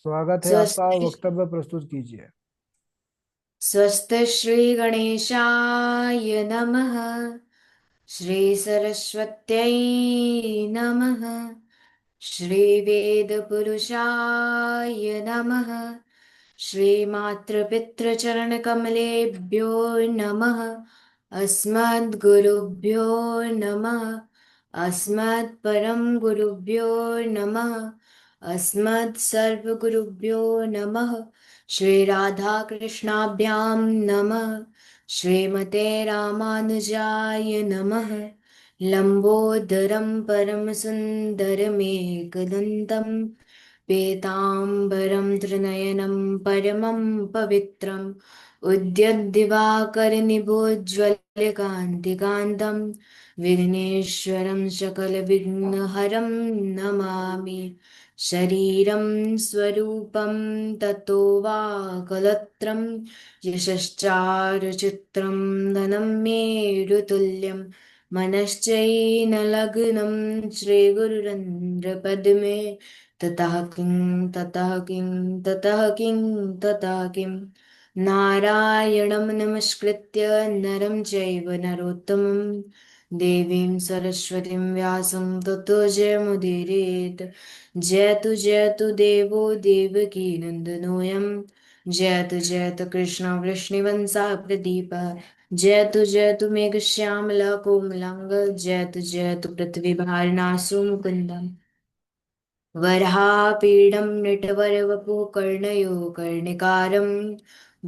स्वागत है आपका। स्वस्ति वक्तव्य प्रस्तुत कीजिए। स्वस्ति श्री गणेशाय नमः। श्री सरस्वत्यै नमः। श्री वेदपुरुषाय नमः। श्रीमातृपितृचरणकमलेभ्यो नमः। अस्मद्गुरुभ्यो नमः। अस्मत्परं गुरुभ्यो नमः। अस्मत्सर्वगुरुभ्यो नमः। श्रीराधाकृष्णाभ्यां नमः। श्रीमते रामानुजाय नमः। लम्बोदरं परमसुन्दरमेकदन्तं पीताम्बरं त्रिनयनं परमं पवित्रम् उद्यद्दिवाकरनिभोज्ज्वलकान्तिकान्तं विघ्नेश्वरं सकलविघ्नहरं नमामि। शरीरं स्वरूपं ततो वा कलत्रं यशश्चारुचित्रं धनं मेरुतुल्यं मनश्चैनलग्नं श्रीगुरुरन्ध्रपद्मे ततः किं ततः किं ततः किं ततः किं नारायणं नमस्कृत्य नरं चैव नरोत्तमं देवीं सरस्वतीं व्यासं ततो जयमुदीरयेत्। जयतु देवो देवकी नन्दनोऽयं। जयतु कृष्ण वृष्णिवंशः प्रदीपः। जयतु मेघश्यामला कोमलांग। जयतु पृथ्वीभारनाशो मुकुन्दम्। वराहपीडं नटवरवपुः कर्णयो कर्णिकारं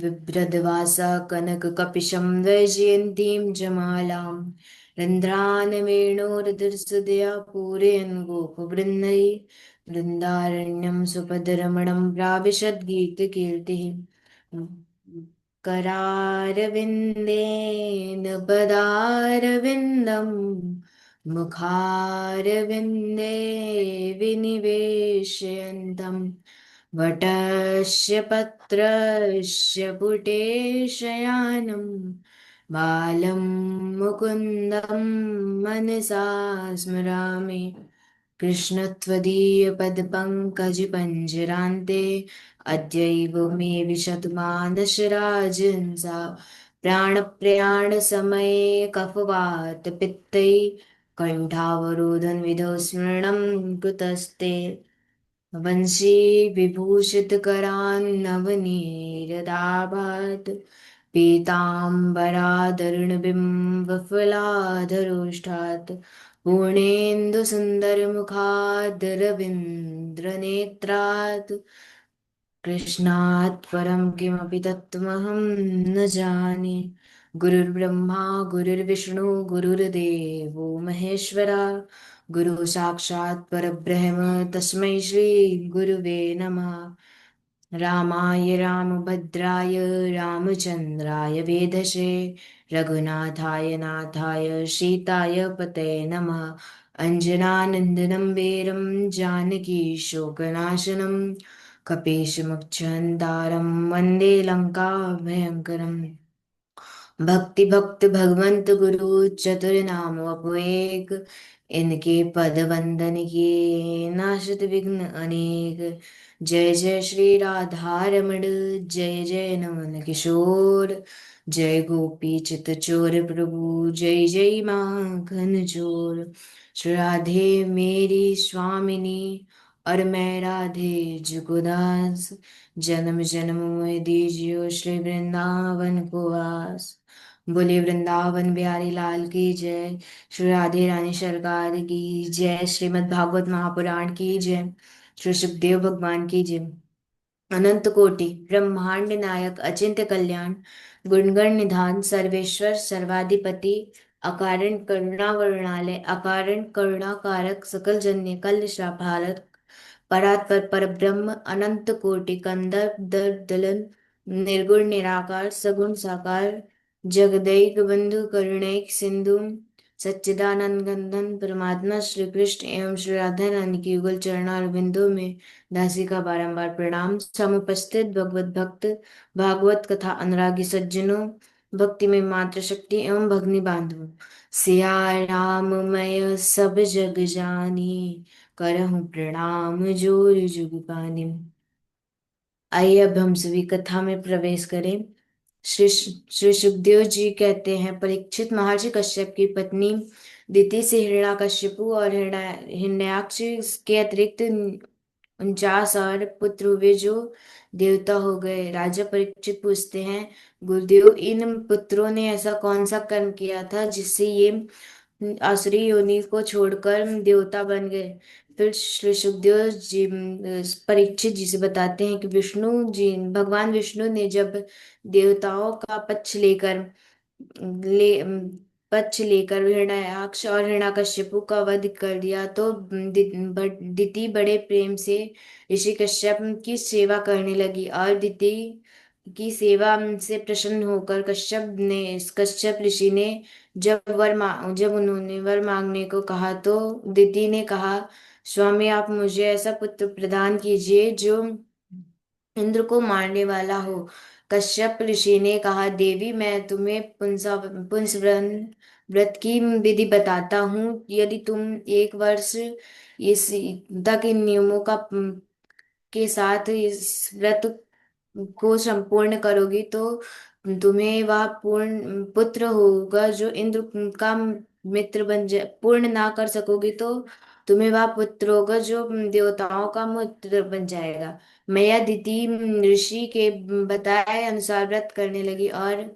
बिभ्रद्वासः कनककपिशं वैजयन्तीं च मालां रन्ध्रान् वेणोरधरसुधया पूरयन् गोपवृन्दैः वृन्दारण्यं सुपदरमणं प्राविशद्गीतकीर्तिः करारविन्देन पदारविन्दम् मुखारविन्दे विनिवेशयन्तं वटस्य पत्रस्य पुटे शयानं बालं मुकुन्दं मनसा स्मरामि। कृष्णत्वदीयपदपङ्कजपञ्जरान्ते अद्यैव मे विशतु मानसराजहंसा प्राणप्रयाणसमये कफवातपित्तैः कण्ठावरोधन विधौ स्मरणं कुतस्ते वंशी विभूषितकरान्नवनीरदाभात् पीताम्बरादरुणबिम्बफलाधरोष्ठात् पूर्णेन्दुसुन्दरमुखादरविन्द्रनेत्रात् कृष्णात् परं किमपि तत्त्वमहं न जाने। गुरुर्ब्रह्मा गुरुर्विष्णु गुरुर्देवो महेश्वरा गुरु साक्षात् परब्रह्म तस्मै श्री गुरुवे नमः। रामाय रामभद्राय रामचन्द्राय वेधसे रघुनाथाय नाथाय सीताय पतये नमः। अञ्जनानन्दनं वीरं जानकी शोकनाशनं कपीशमुच्चन्तारं वन्दे लङ्काभयङ्करम्। भक्ति भक्त भगवंत गुरु चतुर नाम अपोएक इनके पद वंदन किए नाशत विघ्न अनेक। जय जय श्री राधा रमण जय जय नमन किशोर जय गोपी चित चोर प्रभु जय जय माखन चोर। श्री राधे मेरी स्वामिनी और मैं राधे जुगुदास जन्म जन्म में दीजियो श्री वृंदावन को वास। बोले वृंदावन बिहारी लाल की जय। श्री राधे रानी सरकार की जय। श्रीमद् भागवत महापुराण की जय। श्री सुखदेव भगवान की जय। अनंत कोटि ब्रह्मांड नायक अचिंत्य कल्याण गुणगण निधान सर्वेश्वर सर्वाधिपति अकारण करुणा वर्णालय अकारण करुणा कारक सकल जन्य कल्य शापालक परात्पर पर ब्रह्म अनंत कोटि कंदर दर दलन निर्गुण निराकार सगुण साकार जगदैक बंधु करुणैक सिंधु सच्चिदानंद घनघन परमात्मा श्री कृष्ण एवं श्री राधा रानी की युगल चरणार बिंदु में दासी का बारंबार प्रणाम। समुपस्थित भगवत भक्त भागवत कथा अनुरागी सज्जनों भक्ति में मात्र शक्ति एवं भगनी बांधवों सिया राम मैं सब जग जानी करहूँ प्रणाम जोर जुग पानी। आइए अब हम सभी कथा में प्रवेश करें। श्री श्री सुखदेव जी कहते हैं, परीक्षित, महर्षि कश्यप की पत्नी दिति से हिरण्यकशिपु और हिरण्याक्ष के अतिरिक्त 49 और पुत्र हुए जो देवता हो गए। राजा परीक्षित पूछते हैं, गुरुदेव, इन पुत्रों ने ऐसा कौन सा कर्म किया था जिससे ये आसुरी योनि को छोड़कर देवता बन गए? फिर श्री सुखदेव जी परीक्षित जी से बताते हैं कि भगवान विष्णु ने जब देवताओं का पक्ष लेकर हिरण्याक्ष और हिरण्यकशिपु का वध कर दिया तो दिति बड़े प्रेम से ऋषि कश्यप की सेवा करने लगी, और दिति की सेवा से प्रसन्न होकर कश्यप ऋषि ने जब उन्होंने वर मांगने को कहा तो दिति ने कहा, स्वामी, आप मुझे ऐसा पुत्र प्रदान कीजिए जो इंद्र को मारने वाला हो। कश्यप ऋषि ने कहा, देवी, मैं तुम्हें पुंसवन व्रत की विधि बताता हूँ। यदि तुम 1 वर्ष इस तक इन नियमों के साथ इस व्रत को संपूर्ण करोगी तो तुम्हें वह पूर्ण पुत्र होगा जो इंद्र का मित्र बन जाए। पूर्ण ना कर सकोगी तो तुम्हें वह पुत्र होगा जो देवताओं का मित्र बन जाएगा। मैया दिति ऋषि के बताए अनुसार व्रत करने लगी, और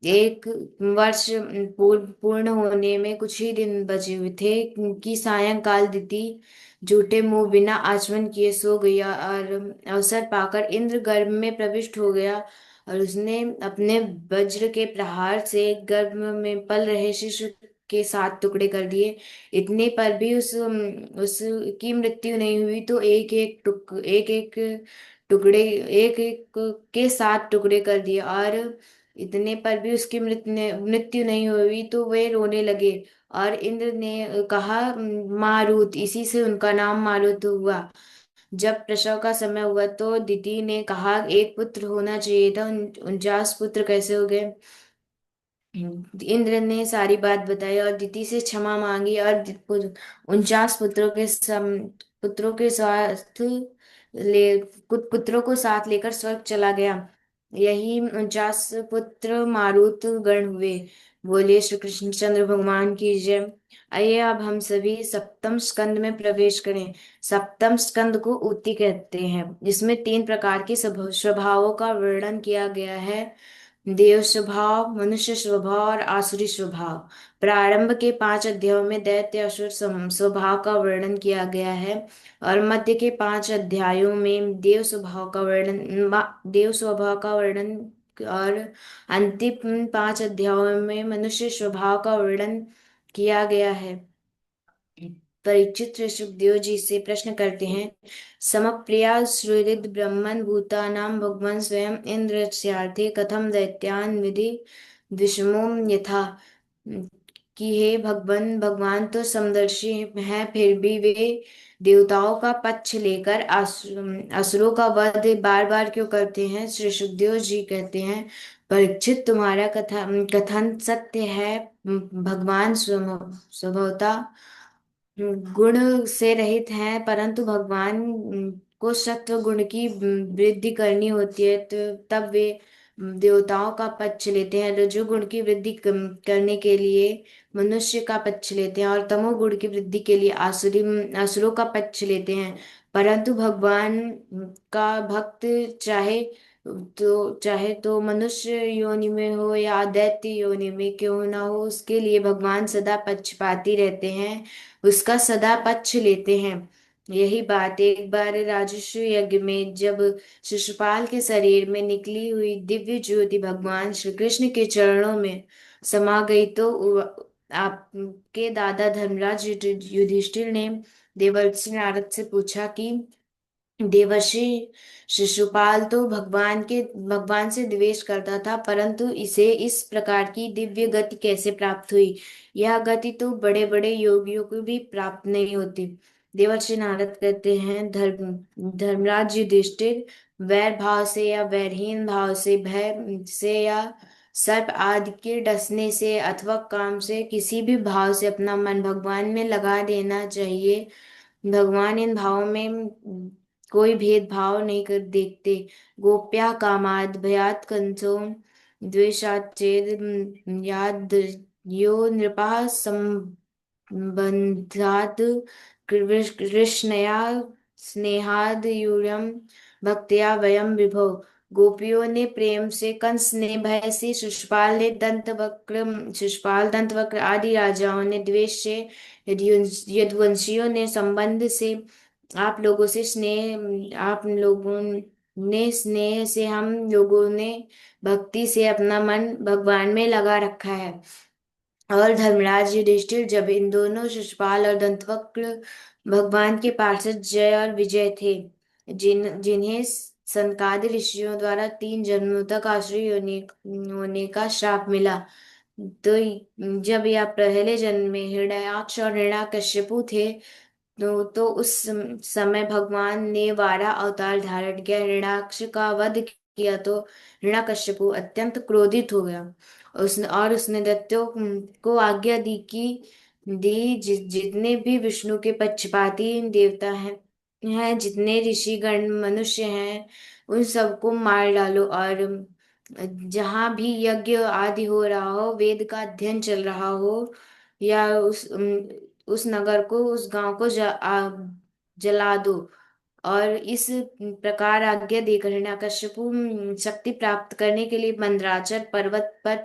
1 वर्ष पूर्ण होने में कुछ ही दिन बचे हुए थे कि सायंकाल दिति झूठे मुंह बिना आचमन किए सो गया, और अवसर पाकर इंद्र गर्भ में प्रविष्ट हो गया, और उसने अपने वज्र के प्रहार से गर्भ में पल रहे शिशु के 7 टुकड़े कर दिए। इतने पर भी उसकी मृत्यु नहीं हुई, तो एक एक के 7 टुकड़े कर दिए, और इतने पर भी उसकी मृत्यु नहीं हुई तो वे रोने लगे। और इंद्र ने कहा, मारुत, इसी से उनका नाम मारुत हुआ। जब प्रसव का समय हुआ तो दिति ने कहा, एक पुत्र होना चाहिए था, 49 पुत्र कैसे हो गए? इंद्र ने सारी बात बताई और दिति से क्षमा मांगी, और 49 पुत्रों के साथ ले कुछ पुत्रों को साथ लेकर स्वर्ग चला गया। यही 49 पुत्र मारुत गण हुए। बोलिए श्री कृष्णचंद्र भगवान की जय। आइए अब हम सभी सप्तम स्कंद में प्रवेश करें। सप्तम स्कंद को ऊती कहते हैं। इसमें 3 प्रकार के स्वभावों का वर्णन किया गया है, देव स्वभाव, मनुष्य स्वभाव और आसुरी स्वभाव। प्रारंभ के 5 अध्यायों में दैत्य असुर स्वभाव का वर्णन किया गया है, और मध्य के 5 अध्यायों में देव स्वभाव का वर्णन, और अंतिम 5 अध्यायों में मनुष्य स्वभाव का वर्णन किया गया है। परीक्षित श्री सुखदेव जी से प्रश्न करते हैं, समप्रिया सुहृद ब्रह्मन् भूतानां भगवान स्वयं इंद्रस्यार्थे कथम दैत्यान् विधि विषमो यथा। कि हे भगवान, भगवान तो समदर्शी हैं, फिर भी वे देवताओं का पक्ष लेकर असुरों का वध बार बार क्यों करते हैं? श्री सुखदेव जी कहते हैं, परीक्षित, तुम्हारा कथन सत्य है। भगवान स्वभावतः गुण से रहित हैं, परंतु भगवान को सत्व गुण की वृद्धि करनी होती है तो तब वे देवताओं का पक्ष लेते हैं। रजोगुण की वृद्धि करने के लिए मनुष्य का पक्ष लेते हैं, और तमोगुण की वृद्धि के लिए असुरों का पक्ष लेते हैं। परंतु भगवान का भक्त चाहे तो मनुष्य योनि में हो या दैत्य योनि में क्यों ना हो, उसके लिए भगवान सदा पक्षपाती रहते हैं, उसका सदा पक्ष लेते हैं। यही बात एक बार राजस्व यज्ञ में जब शिशुपाल के शरीर में निकली हुई दिव्य ज्योति भगवान श्री कृष्ण के चरणों में समा गई तो आपके दादा धर्मराज युधिष्ठिर ने देवर्षि नारद से पूछा कि देवर्षि शिशुपाल तो भगवान से द्वेष करता था, परंतु इसे इस प्रकार की दिव्य गति कैसे प्राप्त हुई? यह गति तो बड़े बड़े योगियों को भी प्राप्त नहीं होती। देवर्षि नारद कहते हैं, धर्मराज युधिष्ठिर, वैर भाव से या वैरहीन भाव से, भय से या सर्प आदि के डसने से अथवा काम से, किसी भी भाव से अपना मन भगवान में लगा देना चाहिए। भगवान इन भावों में कोई भेदभाव नहीं कर देखते। गोप्या कामाद भयात कंसो द्वेषाच्चेद याद यो नृपः संबंधात् कृष्णया स्नेहाद यूयम भक्त्या वयम विभो। गोपियों ने प्रेम से, कंस ने भय से, शिशुपाल ने दंतवक्र शिशुपाल दंतवक्र आदि राजाओं ने द्वेष से, यदुवंशियों ने संबंध से, आप लोगों ने स्नेह से, हम लोगों ने भक्ति से अपना मन भगवान में लगा रखा है। और धर्मराज युधिष्ठिर, जब इन दोनों शिशुपाल और दंतवक्र भगवान के पार्षद जय और विजय थे, जिन्हें सनकादि ऋषियों द्वारा 3 जन्मों तक आसुरी होने का श्राप मिला, तो जब यह पहले जन्म में हिरण्याक्ष और हिरण्याकश्यपु थे, तो उस समय भगवान ने 12 अवतार धारण किया। हिरण्याक्ष का वध किया तो हिरण्याकश्यपु अत्यंत क्रोधित हो गया। उसने दैत्यों को आज्ञा दी कि जितने भी विष्णु के पक्षपाती देवता हैं, जितने ऋषिगण मनुष्य हैं, उन सबको मार डालो, और जहाँ भी यज्ञ आदि हो रहा हो, वेद का अध्ययन चल रहा हो, या उस नगर को, उस गांव को जला दो। और इस प्रकार आज्ञा देकर हिरण्यकश्यपु शक्ति प्राप्त करने के लिए मंदराचल पर्वत पर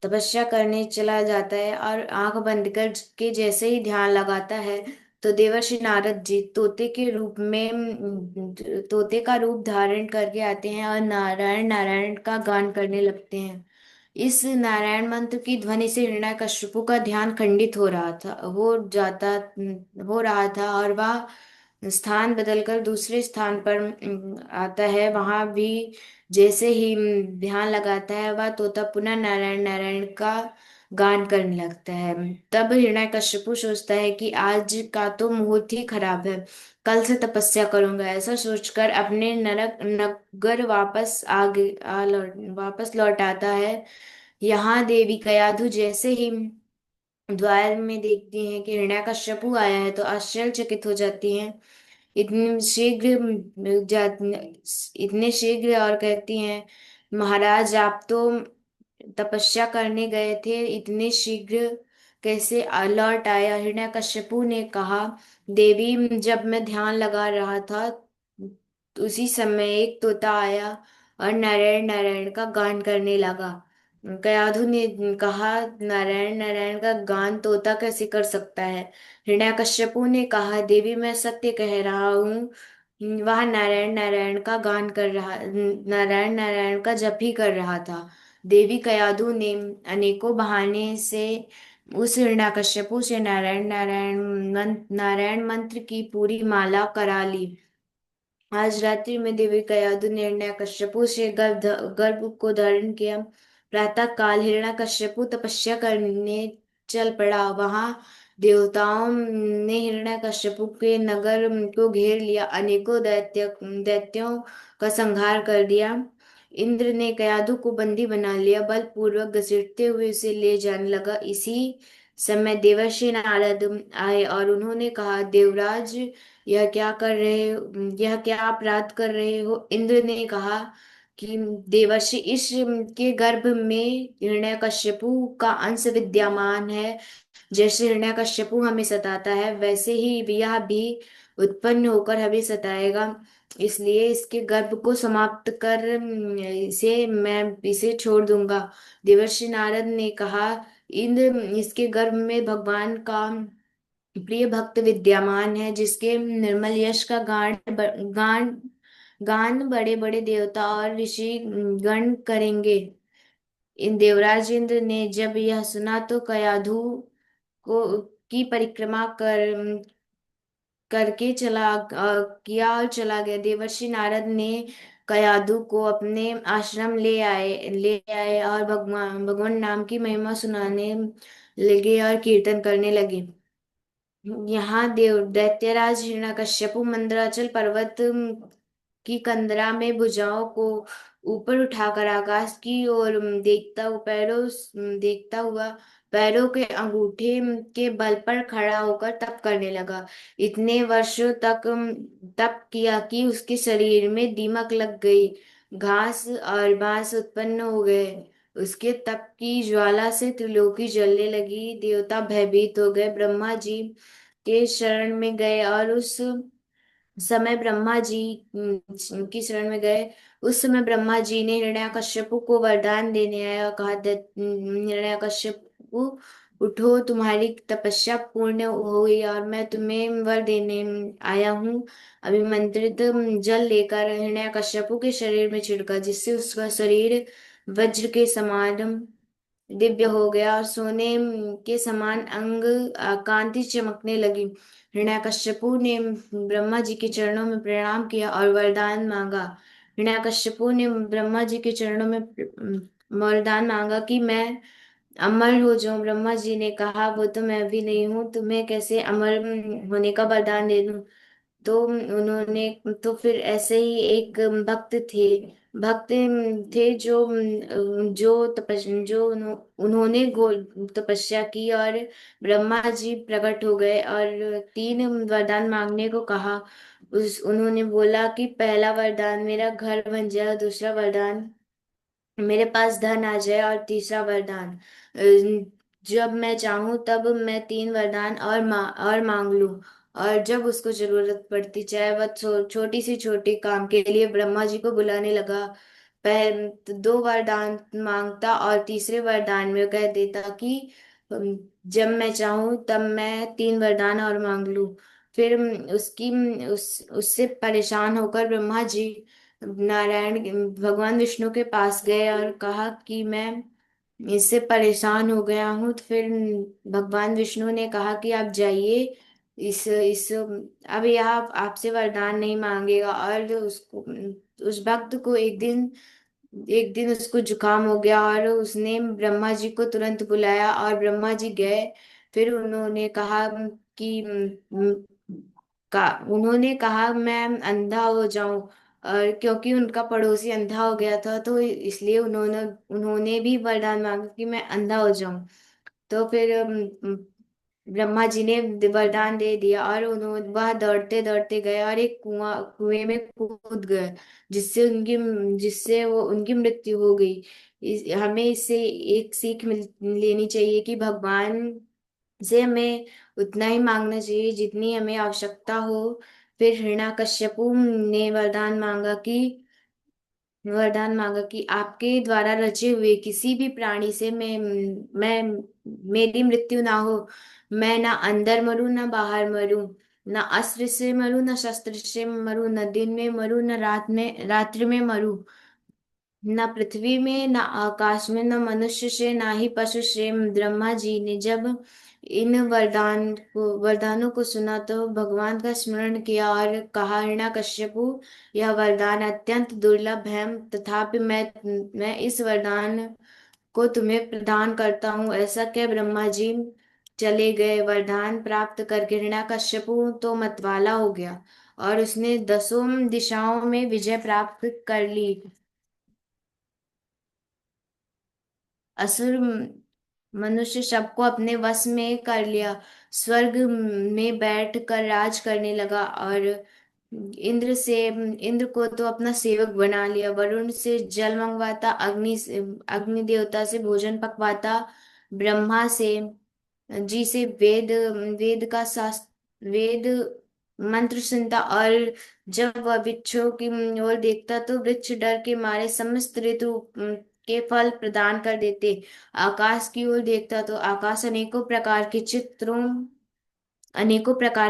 तपस्या करने चला जाता है, और आंख बंद कर के जैसे ही ध्यान लगाता है, तो देवर्षि नारद जी तोते का रूप धारण करके आते हैं और नारायण नारायण का गान करने लगते हैं। इस नारायण मंत्र की ध्वनि से हिरण्यकश्यपु का ध्यान खंडित हो रहा था, और वह स्थान बदलकर दूसरे स्थान पर आता है। वहां भी जैसे ही ध्यान लगाता है, वह तोता पुनः नारायण नारायण का गान करने लगता है। तब हिरण्यकश्यपु सोचता है कि आज का तो मुहूर्त ही खराब है, कल से तपस्या करूंगा। ऐसा सोचकर अपने नरक नगर वापस लौट आता है। यहाँ देवी कयाधु जैसे ही द्वार में देखती हैं कि हिरण्यकश्यपु आया है, तो आश्चर्यचकित हो जाती हैं। इतने शीघ्र इतने शीघ्र, और कहती हैं, महाराज आप तो तपस्या करने गए थे, इतने शीघ्र कैसे लौट आया? हिरण्यकश्यपु ने कहा, देवी, जब मैं ध्यान लगा रहा था, उसी समय एक तोता आया और नारायण नारायण का गान करने लगा। कयाधु ने कहा, नारायण नारायण का गान तोता कैसे कर सकता है? हिरण्यकश्यपु ने कहा, देवी, मैं सत्य कह रहा हूँ, वह नारायण नारायण का जप ही कर रहा था। देवी कयाधु ने अनेकों बहाने से उस हिरण्यकश्यपु से नारायण मंत्र की पूरी माला करा ली। आज रात्रि में देवी कयाधु ने हिरण्यकश्यपु से गर्भ को धारण किया। प्रातः काल हिरण्यकश्यपु तपस्या करने चल पड़ा। वहां देवताओं ने हिरण्यकश्यपु के नगर को घेर लिया, अनेकों दैत्यों का संहार कर दिया। इंद्र ने कयाधु को बंदी बना लिया, बलपूर्वक घसीटते हुए उसे ले जाने लगा। इसी समय देवर्षि नारद आए और उन्होंने कहा, देवराज, यह क्या अपराध कर रहे हो? इंद्र ने कहा कि देवर्षि, इस के गर्भ में हिरण्यकश्यपु का अंश विद्यमान है। जैसे हिरण्यकश्यपु हमें सताता है, वैसे ही यह भी उत्पन्न होकर हमें सताएगा। इसलिए इसके गर्भ को समाप्त कर मैं इसे छोड़ दूंगा। देवर्षि नारद ने कहा, इंद्र, इसके गर्भ में भगवान का प्रिय भक्त विद्यमान है, जिसके निर्मल यश का गान गान बड़े बड़े देवता और ऋषि गण करेंगे। इन देवराज इंद्र ने जब यह सुना, तो कयाधु को की परिक्रमा करके किया और चला गया। देवर्षि नारद ने कयाधु को अपने आश्रम ले आए और भगवान भगवान नाम की महिमा सुनाने लगे और कीर्तन करने लगे। यहाँ दैत्यराज हिरण्यकश्यपु मंदराचल पर्वत की कंदरा में भुजाओं को ऊपर उठाकर आकाश की ओर देखता हुआ पैरों के अंगूठे के बल पर खड़ा होकर तप करने लगा। इतने वर्षों तक तप किया कि उसके शरीर में दीमक लग गई, घास और बांस उत्पन्न हो गए। उसके तप की ज्वाला से त्रिलोकी जलने लगी, देवता भयभीत हो गए, ब्रह्मा जी के शरण में गए और उस समय ब्रह्मा जी की शरण में गए। उस समय ब्रह्मा जी ने हिरण्यकश्यपु को वरदान देने आया और कहा, हिरण्यकश्यपु उठो, तुम्हारी तपस्या पूर्ण हो गई और मैं तुम्हें वर देने आया हूँ। अभिमंत्रित जल लेकर हिरण्यकश्यपु के शरीर में छिड़का, जिससे उसका शरीर वज्र के समान दिव्य हो गया और सोने के समान अंग कांति चमकने लगी। हिरण्यकश्यपु ने ब्रह्मा जी के चरणों में प्रणाम किया और वरदान मांगा। हिरण्यकश्यपु ने ब्रह्मा जी के चरणों में वरदान मांगा कि मैं अमर हो जाऊं। ब्रह्मा जी ने कहा, वो तो मैं भी नहीं हूँ, तुम्हें कैसे अमर होने का वरदान दे दूं। तो उन्होंने तो फिर ऐसे ही एक भक्त थे जो उन्होंने तपस्या की और ब्रह्मा जी प्रकट हो गए और तीन वरदान मांगने को कहा। उस उन्होंने बोला कि पहला वरदान मेरा घर बन जाए, दूसरा वरदान मेरे पास धन आ जाए और तीसरा वरदान जब मैं चाहूं तब मैं तीन वरदान और मांग लूं। और जब उसको जरूरत पड़ती, चाहे वह छोटी सी छोटी काम के लिए ब्रह्मा जी को बुलाने लगा, दो वरदान मांगता और तीसरे वरदान में कह देता कि जब मैं चाहूं तब मैं तीन वरदान और मांग लूं। फिर उससे परेशान होकर ब्रह्मा जी नारायण भगवान विष्णु के पास गए और कहा कि मैं इससे परेशान हो गया हूँ। तो फिर भगवान विष्णु ने कहा कि आप जाइए, इस अब यह आपसे वरदान नहीं मांगेगा। और उसको उस भक्त को एक दिन उसको जुकाम हो गया और उसने ब्रह्मा जी को तुरंत बुलाया और ब्रह्मा जी गए। फिर कि उन्होंने कहा मैं अंधा हो जाऊं, और क्योंकि उनका पड़ोसी अंधा हो गया था तो इसलिए उन्होंने उन्होंने भी वरदान मांगा कि मैं अंधा हो जाऊं। तो फिर ब्रह्मा जी ने वरदान दे दिया और उन्होंने वह दौड़ते दौड़ते गए और एक कुएं में कूद गए, जिससे वो उनकी मृत्यु हो गई। हमें इससे एक सीख लेनी चाहिए कि भगवान से हमें उतना ही मांगना चाहिए जितनी हमें आवश्यकता हो। फिर हिरण्यकश्यपु ने वरदान मांगा कि आपके द्वारा रचे हुए किसी भी प्राणी से मैं मेरी मृत्यु ना हो। मैं ना अंदर मरूं ना बाहर मरूं, ना अस्त्र से मरूं ना शस्त्र से मरूं, न दिन में मरूं न रात्रि में मरूं, न पृथ्वी में न आकाश में, न मनुष्य से ना ही पशु से। ब्रह्मा जी ने जब इन वरदानों को सुना तो भगवान का स्मरण किया और कहा, हिरण्यकश्यपु, यह वरदान अत्यंत दुर्लभ है, तथापि मैं इस वरदान को तुम्हें प्रदान करता हूँ। ऐसा कह ब्रह्मा जी चले गए। वरदान प्राप्त करके हिरण्यकश्यपु तो मतवाला हो गया और उसने दसों दिशाओं में विजय प्राप्त कर ली। असुर मनुष्य सबको अपने वश में कर लिया, स्वर्ग में बैठ कर राज करने लगा और इंद्र को तो अपना सेवक बना लिया, वरुण से जल मंगवाता, अग्नि देवता से भोजन पकवाता, ब्रह्मा से जी से वेद मंत्र सुनता। और जब वह वृक्षों की ओर देखता तो वृक्ष डर के मारे समस्त ऋतु के फल प्रदान कर देते। आकाश की ओर देखता तो आकाश अनेकों प्रकार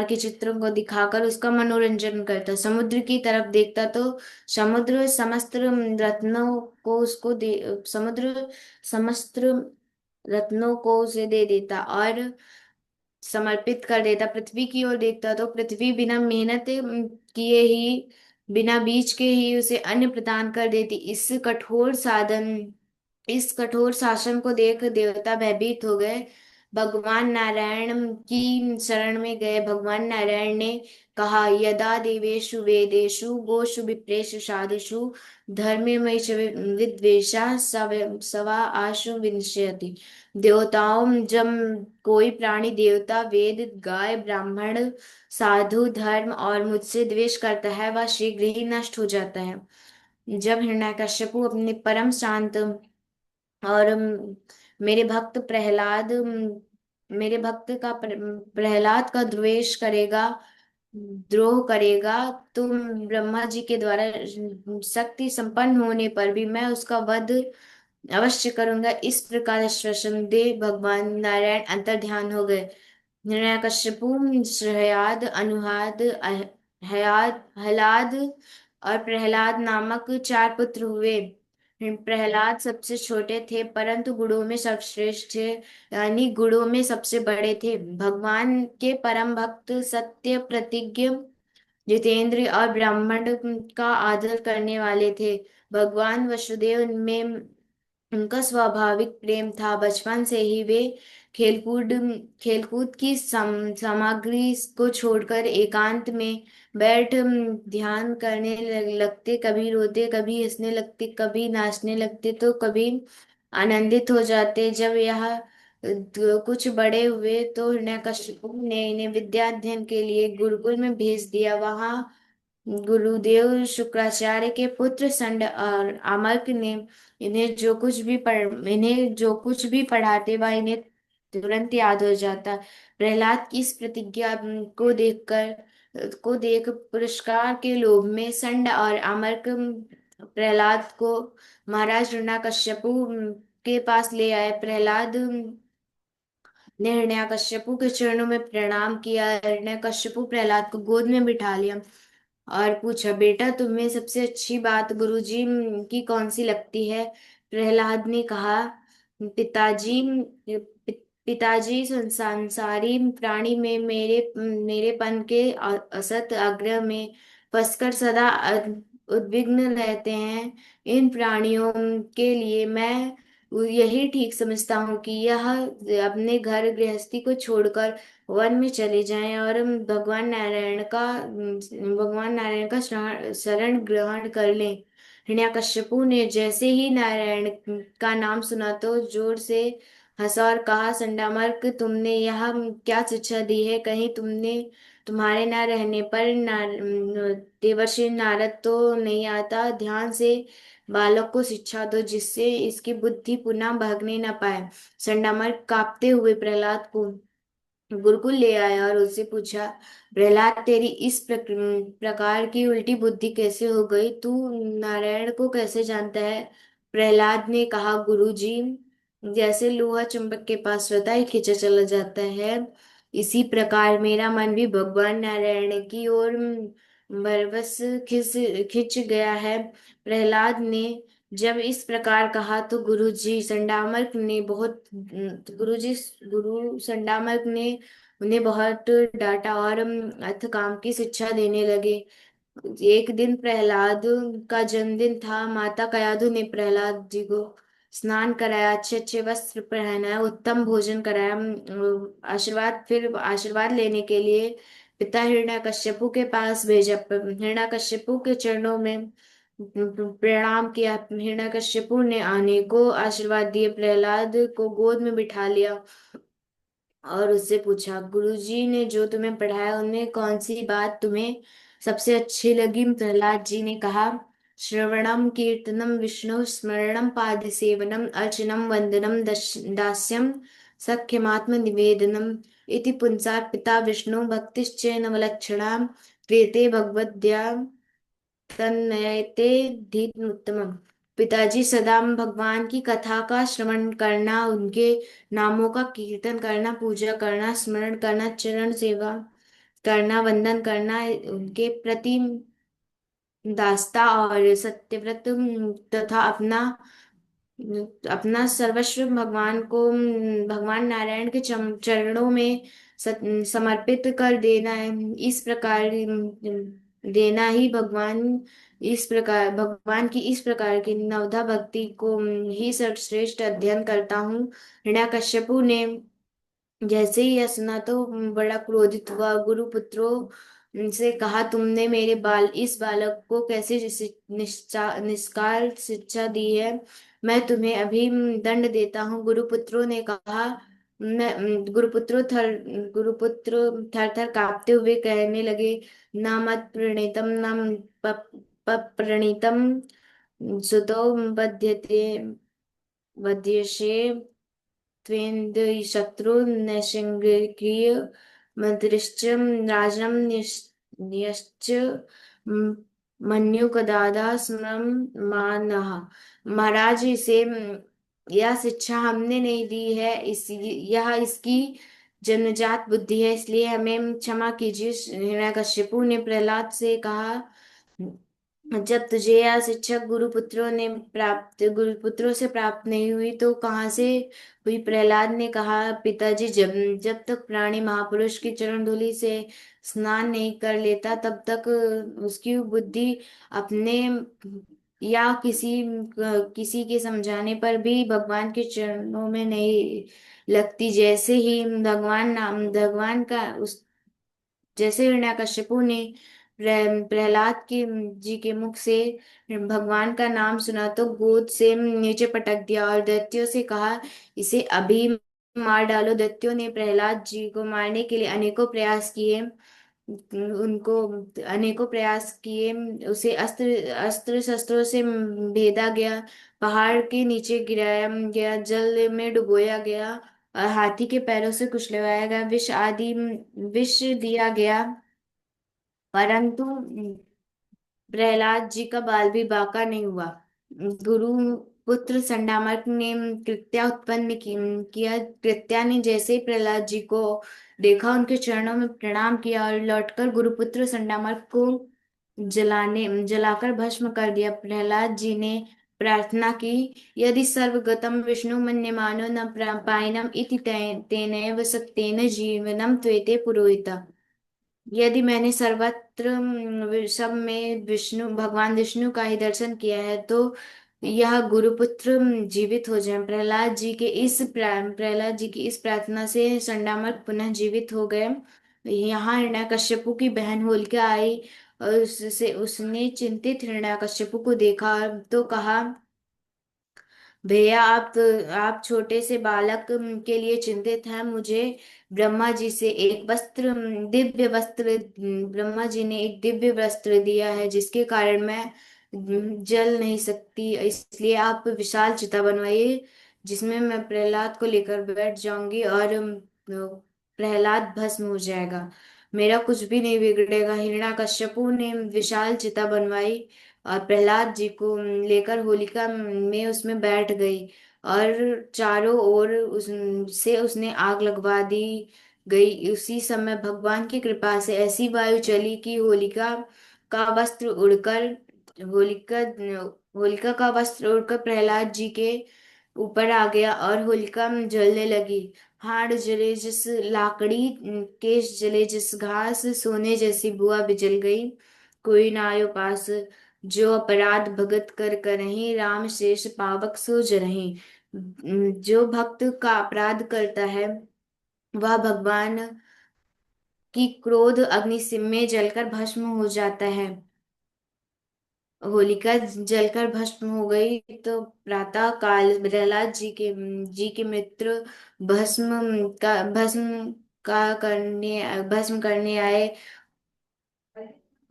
के चित्रों को दिखाकर उसका मनोरंजन करता। समुद्र की तरफ देखता तो समुद्र समस्त रत्नों को उसको दे समुद्र समस्त रत्नों को उसे दे देता और समर्पित कर देता। पृथ्वी की ओर देखता तो पृथ्वी किए ही बिना बीज के ही उसे अन्न प्रदान कर देती। इस कठोर शासन को देख देवता भयभीत हो गए। भगवान नारायण की शरण में गए। भगवान नारायण ने कहा, यदा देवेषु वेदेषु गोषु विप्रेषु साधुषु धर्मेमय च विद्वेषा सवा आशु विनश्यति। देवताओं, जब कोई प्राणी देवता, वेद, गाय, ब्राह्मण, साधु, धर्म और मुझसे द्वेष करता है, वह शीघ्र ही नष्ट हो जाता है। जब हिरण्यकश्यपु अपने परम शांत और मेरे भक्त प्रहलाद मेरे भक्त का प्रहलाद का द्रोह करेगा, तो ब्रह्मा जी के द्वारा शक्ति संपन्न होने पर भी मैं उसका वध अवश्य करूंगा। इस प्रकार आश्वासन दे भगवान नारायण अंतर ध्यान हो गए। हिरण्यकश्यपु, सहयाद, अनुहाद, हयाद, हलाद और प्रहलाद नामक चार पुत्र हुए। प्रहलाद सबसे छोटे थे, परंतु गुणों में सर्वश्रेष्ठ थे, यानी गुणों में सबसे बड़े थे। भगवान के परम भक्त, सत्य प्रतिज्ञ, जितेंद्र और ब्राह्मण का आदर करने वाले थे। भगवान वसुदेव में उनका स्वाभाविक प्रेम था। बचपन से ही वे खेलकूद खेलकूद की सामग्री को छोड़कर एकांत में बैठ ध्यान करने लगते। कभी रोते, कभी हंसने लगते, कभी नाचने लगते, तो कभी आनंदित हो जाते। जब यह कुछ बड़े हुए तो हिरण्यकशिपु ने इन्हें विद्या अध्ययन के लिए गुरुकुल में भेज दिया। वहां गुरुदेव शुक्राचार्य के पुत्र संड और आमर्क ने इन्हें जो कुछ भी पढ़ाते वह इन्हें तुरंत याद हो जाता। प्रहलाद की इस प्रतिज्ञा को देख पुरस्कार के लोभ में संड और आमर्क प्रहलाद को महाराज हिरण्यकश्यपु के पास ले आए। प्रहलाद ने हिरण्यकश्यपु के चरणों में प्रणाम किया। हिरण्यकश्यपु प्रहलाद को गोद में बिठा लिया और पूछा, बेटा, तुम्हें सबसे अच्छी बात गुरुजी की कौन सी लगती है? प्रहलाद ने कहा, पिताजी पिताजी, संसारी प्राणी में मेरेपन के असत आग्रह में फंसकर सदा उद्विग्न रहते हैं। इन प्राणियों के लिए मैं यही ठीक समझता हूँ कि यह अपने घर गृहस्थी को छोड़कर वन में चले जाएं और भगवान नारायण का शरण ग्रहण कर लें। हिरण्यकश्यपु ने जैसे ही नारायण का नाम सुना तो जोर से हंसा और कहा, संडामर्क, तुमने यह क्या शिक्षा दी है? कहीं तुम्हारे न रहने पर देवर्षि नारद तो नहीं आता? ध्यान से बालक को शिक्षा दो, जिससे इसकी बुद्धि पुनः भागने न पाए। संडामर्क कांपते हुए प्रहलाद को गुरुकुल ले आया और उससे पूछा, प्रहलाद, तेरी इस प्रकार की उल्टी बुद्धि कैसे हो गई? तू नारायण को कैसे जानता है? प्रहलाद ने कहा, गुरुजी, जैसे लोहा चुंबक के पास होता है, खींचा चला जाता है, इसी प्रकार मेरा मन भी भगवान नारायण की ओर बरबस खिंच खिंच गया है। प्रहलाद ने जब इस प्रकार कहा तो गुरु संडामर्क ने उन्हें बहुत डांटा और अर्थ काम की शिक्षा देने लगे। एक दिन प्रहलाद का जन्मदिन था। माता कयाधु ने प्रहलाद जी को स्नान कराया, अच्छे अच्छे वस्त्र पहनाया, उत्तम भोजन कराया। फिर आशीर्वाद लेने के लिए पिता हिरण्यकश्यपु के पास भेजा। हिरण्यकश्यपु के चरणों में प्रणाम किया। हिरण्यकश्यपु ने अनेकों आशीर्वाद दिए, प्रहलाद को गोद में बिठा लिया और उससे पूछा, गुरुजी ने जो तुम्हें पढ़ाया उनमें कौन सी बात तुम्हें सबसे अच्छी लगी? प्रहलाद जी ने कहा, श्रवणम कीर्तनम विष्णु स्मरणम पाद सेवनम अर्चनम वंदनम दास्यम सख्यमात्म निवेदनम इति पुंसार पिता विष्णु भक्तिश्च नवलक्षणा क्रियते भगवद्या तन्मयते धीतमुत्तमम्। पिताजी, सदा भगवान की कथा का श्रवण करना, उनके नामों का कीर्तन करना, पूजा करना, स्मरण करना, चरण सेवा करना, वंदन करना, उनके प्रति दास्ता और सत्यव्रत तथा अपना अपना सर्वस्व भगवान नारायण के चरणों में समर्पित कर देना है। इस प्रकार देना ही भगवान की इस प्रकार की नवधा भक्ति को ही सर्वश्रेष्ठ अध्ययन करता हूँ। हिरण्यकश्यपु ने जैसे ही यह सुना तो बड़ा क्रोधित हुआ। गुरुपुत्रों से कहा, तुमने मेरे इस बालक को कैसे निष्कार शिक्षा दी है? मैं तुम्हें अभी दंड देता हूँ। गुरुपुत्रों ने कहा, मैं गुरुपुत्र थर थर कांपते हुए कहने लगे, न मत प्रणीतम न प्रणीतम सुतो बध्यते वध्यसे त्वेन्द्रशत्रुर्नैसर्गिकीय मन्त्रिश्च राजन् न्यश्च म- मन्युकदादा स्मरं मानः। महाराज, इसे यह शिक्षा हमने नहीं दी है, यह इसकी जन्मजात बुद्धि है, इसलिए हमें क्षमा कीजिए। हिरण्यकशिपु ने प्रहलाद से कहा, जब तुझे यह शिक्षा गुरुपुत्रों से प्राप्त नहीं हुई तो कहाँ से हुई? प्रहलाद ने कहा, पिताजी, जब जब तक प्राणी महापुरुष की चरण धूलि से स्नान नहीं कर लेता तब तक उसकी बुद्धि अपने या किसी के समझाने पर भी भगवान के चरणों में नहीं लगती। भगवान का उस जैसे हिरण्यकशिपु ने प्रहलाद के जी के मुख से भगवान का नाम सुना तो गोद से नीचे पटक दिया और दैत्यों से कहा, इसे अभी मार डालो। दैत्यों ने प्रहलाद जी को मारने के लिए उनको अनेकों प्रयास किए। उसे अस्त्र अस्त्र शस्त्रों से भेदा गया, पहाड़ के नीचे गिराया गया, जल में डुबोया गया और हाथी के पैरों से कुचलवाया गया, विष दिया गया। परंतु प्रहलाद जी का बाल भी बांका नहीं हुआ। गुरु पुत्र संडामर्क ने किया। कृत्या ने जैसे ही प्रहलाद जी को देखा उनके चरणों में प्रणाम किया और लौटकर गुरुपुत्र संडामर्क को जलाकर भस्म कर दिया। प्रहलाद जी ने प्रार्थना की, यदि सर्वगतम विष्णु मन्यमानो न पायनम इति तेनैव सत्येन जीवनम त्वेते पुरोहिता। यदि मैंने सर्वत्र सब में भगवान विष्णु का ही दर्शन किया है तो यह गुरुपुत्र जीवित हो जाए। प्रहलाद जी की इस प्रार्थना से संडामर्क पुनः जीवित हो गए। यहाँ हिरण्यकश्यपु की बहन होलिका आई और उसने चिंतित हिरण्यकश्यपु को देखा तो कहा, भैया, आप छोटे से बालक के लिए चिंतित हैं। मुझे ब्रह्मा जी से एक दिव्य वस्त्र ब्रह्मा जी ने एक दिव्य वस्त्र दिया है जिसके कारण मैं जल नहीं सकती, इसलिए आप विशाल चिता बनवाइए जिसमें मैं प्रहलाद को लेकर बैठ जाऊंगी और प्रहलाद भस्म हो जाएगा, मेरा कुछ भी नहीं बिगड़ेगा। हिरण्यकश्यपु ने विशाल चिता बनवाई और प्रहलाद जी को लेकर होलिका में उसमें बैठ गई और चारों ओर से उसने आग लगवा दी गई। उसी समय भगवान की कृपा से ऐसी वायु चली कि का वस्त्र उड़कर होलिका होलिका का वस्त्र उड़कर प्रहलाद जी के ऊपर आ गया और होलिका जलने लगी। हाड़ जले जिस लाकड़ी, केश जले जिस घास, सोने जैसी बुआ बिजल गई, कोई ना आयो पास। जो अपराध भगत कर करहीं, राम शेष पावक सो जरहीं। जो भक्त का अपराध करता है वह भगवान की क्रोध अग्नि में जलकर भस्म हो जाता है। होलिका जलकर भस्म हो गई तो प्रातः काल प्रहलाद जी के मित्र भस्म करने आए।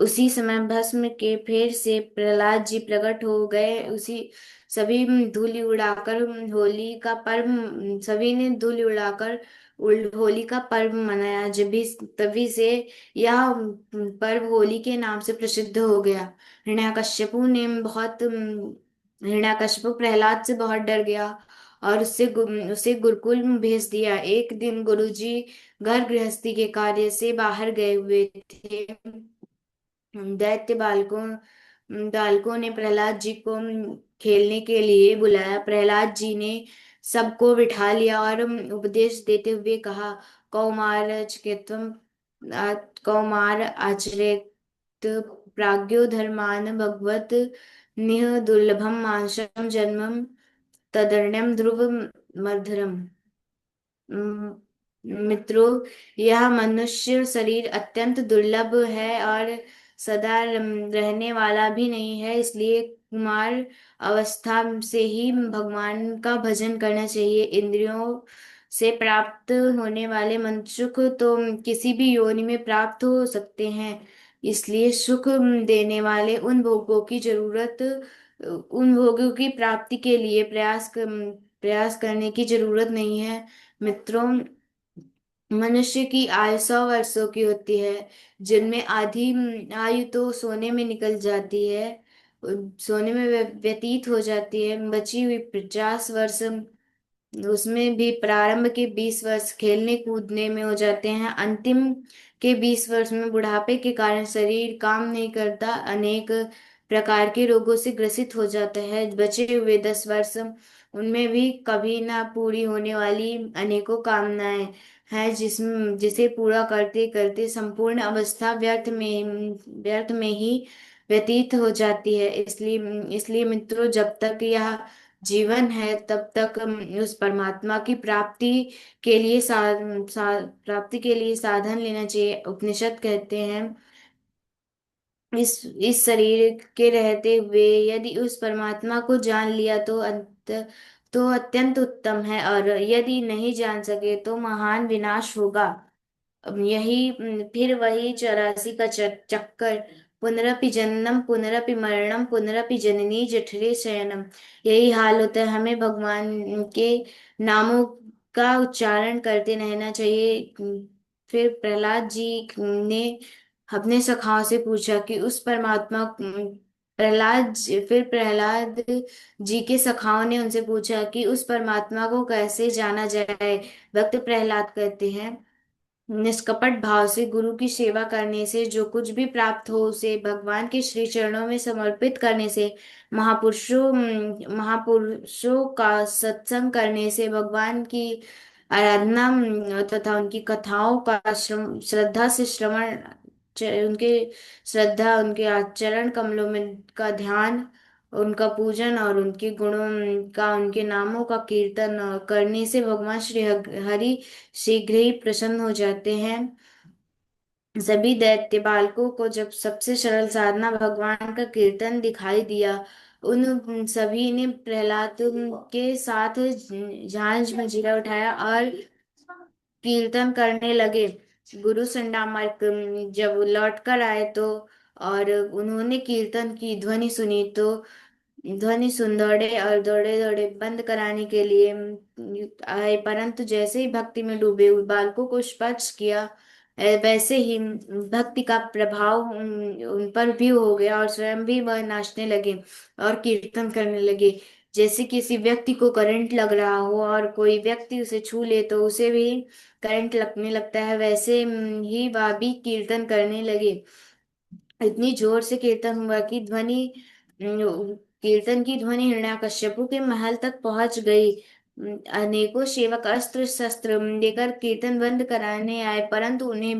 उसी समय भस्म के फेर से प्रहलाद जी प्रकट हो गए। उसी सभी धूलि उड़ाकर होली का पर्व सभी ने धूलि उड़ाकर होली का पर्व मनाया। जब भी तभी से यह पर्व होली के नाम से प्रसिद्ध हो गया। हिरण्यकश्यपु प्रहलाद से बहुत डर गया और उसे गुरुकुल में भेज दिया। एक दिन गुरुजी घर गृहस्थी के कार्य से बाहर गए हुए थे। दैत्य बालकों ने प्रहलाद जी को खेलने के लिए बुलाया। प्रहलाद जी ने सबको बिठा लिया और उपदेश देते हुए कहा, कौमार आचरेत प्राज्ञो धर्मान भगवत निह दुर्लभम मानुषम जन्मम तदन्यम ध्रुव मर्धरम। मित्रों, यह मनुष्य शरीर अत्यंत दुर्लभ है और सदा रहने वाला भी नहीं है। इसलिए कुमार अवस्था से ही भगवान का भजन करना चाहिए। इंद्रियों से प्राप्त होने वाले मनुष्य को तो किसी भी योनि में प्राप्त हो सकते हैं। इसलिए सुख देने वाले उन भोगों की प्राप्ति के लिए प्रयास करने की जरूरत नहीं है। मित्रों, मनुष्य की आयु 100 वर्षों की होती है, जिनमें आधी आयु तो सोने में निकल जाती है, सोने में व्यतीत हो जाती है। बची हुई 50 वर्ष, उसमें भी प्रारंभ के 20 वर्ष खेलने कूदने में हो जाते हैं। अंतिम के 20 वर्ष में बुढ़ापे के कारण शरीर काम नहीं करता, अनेक प्रकार के रोगों से ग्रसित हो जाता है। बचे हुए 10 वर्ष, उनमें भी कभी ना पूरी होने वाली अनेकों कामनाएं हैं, जिसे पूरा करते करते संपूर्ण अवस्था व्यर्थ में ही व्यतीत हो जाती है। इसलिए इसलिए मित्रों, जब तक यह जीवन है तब तक उस परमात्मा की प्राप्ति के लिए साधन लेना चाहिए। उपनिषद कहते हैं, इस शरीर के रहते हुए यदि उस परमात्मा को जान लिया तो अत्यंत उत्तम है, और यदि नहीं जान सके तो महान विनाश होगा। अब फिर वही 84 का चक्कर, पुनरपि जन्नम पुनरपि मरणम पुनरपि जननी जठरे शयनम। यही हाल होता है। हमें भगवान के नामों का उच्चारण करते रहना चाहिए। फिर अपने सखाओं से पूछा कि उस परमात्मा फिर प्रहलाद जी के सखाओं ने उनसे पूछा कि उस परमात्मा को कैसे जाना जाए। भक्त प्रहलाद कहते हैं, निष्कपट भाव से गुरु की सेवा करने से जो कुछ भी प्राप्त हो उसे भगवान के श्री चरणों में समर्पित करने से, महापुरुषों का सत्संग करने से, भगवान की आराधना तथा उनकी कथाओं का श्रद्धा से श्रवण, उनके उनके आचरण कमलों में का ध्यान, उनका पूजन और उनके गुणों का, उनके नामों का कीर्तन करने से भगवान श्री हरि शीघ्र ही प्रसन्न हो जाते हैं। सभी दैत्य बालकों को जब सबसे सरल साधना भगवान का कीर्तन दिखाई दिया, उन सभी ने प्रहलाद के साथ झांझ मंजीरा उठाया और कीर्तन करने लगे। गुरु संडामार्क जब लौट कर आए तो और उन्होंने कीर्तन की ध्वनि सुन दौड़े और दौड़े दौड़े बंद कराने के लिए आए, परंतु जैसे ही भक्ति में डूबे हुए बालकों को स्पर्श किया, वैसे ही भक्ति का प्रभाव उन पर भी हो गया और स्वयं भी वह नाचने लगे और कीर्तन करने लगे। जैसे किसी व्यक्ति को करंट लग रहा हो और कोई व्यक्ति उसे छू ले तो उसे भी करंट लगने लगता है, वैसे ही वह भी कीर्तन करने लगे। इतनी जोर से कीर्तन हुआ कि कीर्तन की ध्वनि हिरण्यकश्यपु के महल तक पहुंच गई। अनेकों सेवक अस्त्र शस्त्र लेकर कीर्तन बंद कराने आए, परंतु उन्होंने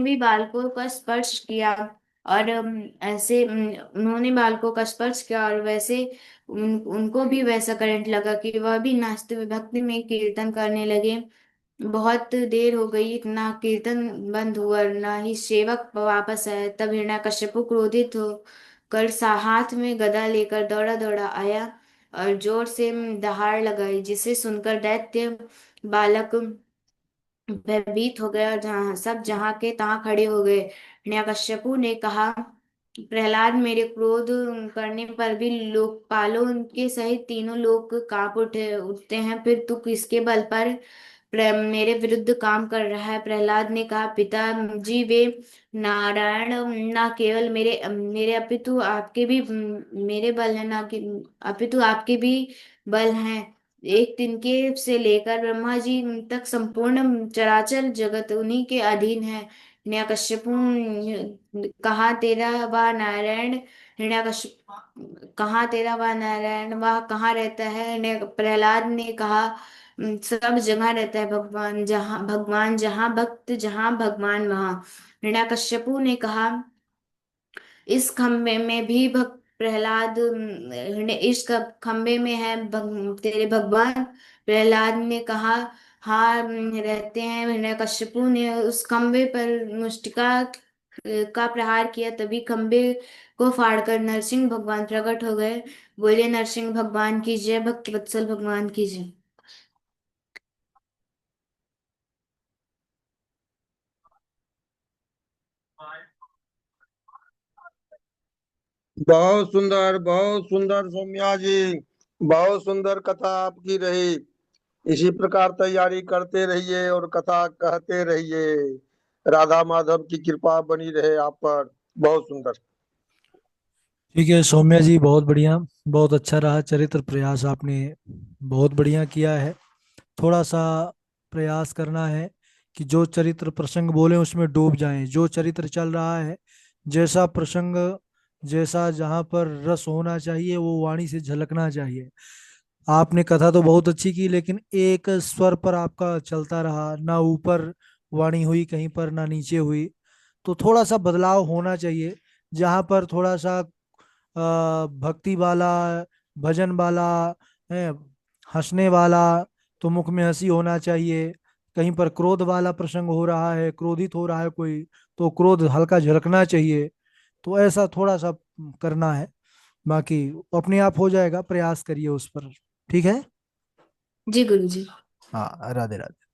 भी बालकों का स्पर्श किया और उन्होंने बालकों का स्पर्श किया और वैसे उनको भी वैसा करंट लगा कि वह भी नाचते हुए भक्ति में कीर्तन करने लगे। बहुत देर हो गई, ना कीर्तन बंद हुआ ना ही सेवक वापस आया। तब हिरण्यकश्यपु क्रोधित हो कर हाथ में गदा लेकर दौड़ा दौड़ा आया और जोर से दहाड़ लगाई, जिसे सुनकर दैत्य बालक भयभीत हो गए और जहाँ के तहाँ खड़े हो गए। हिरण्यकश्यपु ने कहा, प्रहलाद, मेरे क्रोध करने पर भी लोकपालों के सहित तीनों लोग कांप उठते हैं, फिर तू किसके बल पर मेरे विरुद्ध काम कर रहा है। प्रहलाद ने कहा, पिताजी, वे नारायण ना केवल मेरे अपितु आपके भी मेरे बल है, ना कि अपितु आपके भी बल हैं। एक तिनके से लेकर ब्रह्मा जी तक संपूर्ण चराचर जगत उन्हीं के अधीन है। हिरण्यकश्यपु कहा तेरा वह नारायण हिरण्यकश्यप वह कहाँ रहता है? प्रहलाद ने कहा, सब जगह रहता है भगवान जहाँ भक्त जहाँ भगवान वहाँ। हिरण्यकश्यपु ने कहा, इस खम्भे में भी भक्त प्रहलाद इस खम्भे में है तेरे भगवान। प्रहलाद ने कहा, रहते हैं हिरण्यकश्यपु ने उस खंबे पर मुष्टिका का प्रहार किया, तभी खंबे को फाड़कर नरसिंह भगवान प्रकट हो गए। बोलिए नरसिंह भगवान की जय, भक्त वत्सल भगवान की जय। बहुत सुंदर सौम्या जी। बहुत सुंदर कथा आपकी रही। इसी प्रकार तैयारी करते रहिए और कथा कहते रहिए। राधा माधव की कृपा बनी रहे आप पर। बहुत सुंदर। ठीक है सौम्या जी, बहुत बढ़िया। बहुत अच्छा रहा चरित्र प्रयास आपने, बहुत बढ़िया किया है। थोड़ा सा प्रयास करना है कि जो चरित्र प्रसंग बोले उसमें डूब जाएं, जो चरित्र चल रहा है, जैसा प्रसंग, जैसा जहाँ पर रस होना चाहिए वो वाणी से झलकना चाहिए। आपने कथा तो बहुत अच्छी की, लेकिन एक स्वर पर आपका चलता रहा, ना ऊपर वाणी हुई कहीं पर, ना नीचे हुई। तो थोड़ा सा बदलाव होना चाहिए। जहाँ पर थोड़ा सा भक्ति वाला, भजन वाला है, हंसने वाला, तो मुख में हंसी होना चाहिए। कहीं पर क्रोध वाला प्रसंग हो रहा है, क्रोधित हो रहा है कोई, तो क्रोध हल्का झलकना चाहिए। तो ऐसा थोड़ा सा करना है। बाकी अपने आप हो जाएगा, प्रयास करिए उस पर। ठीक है। जी गुरु जी। हाँ, राधे राधे।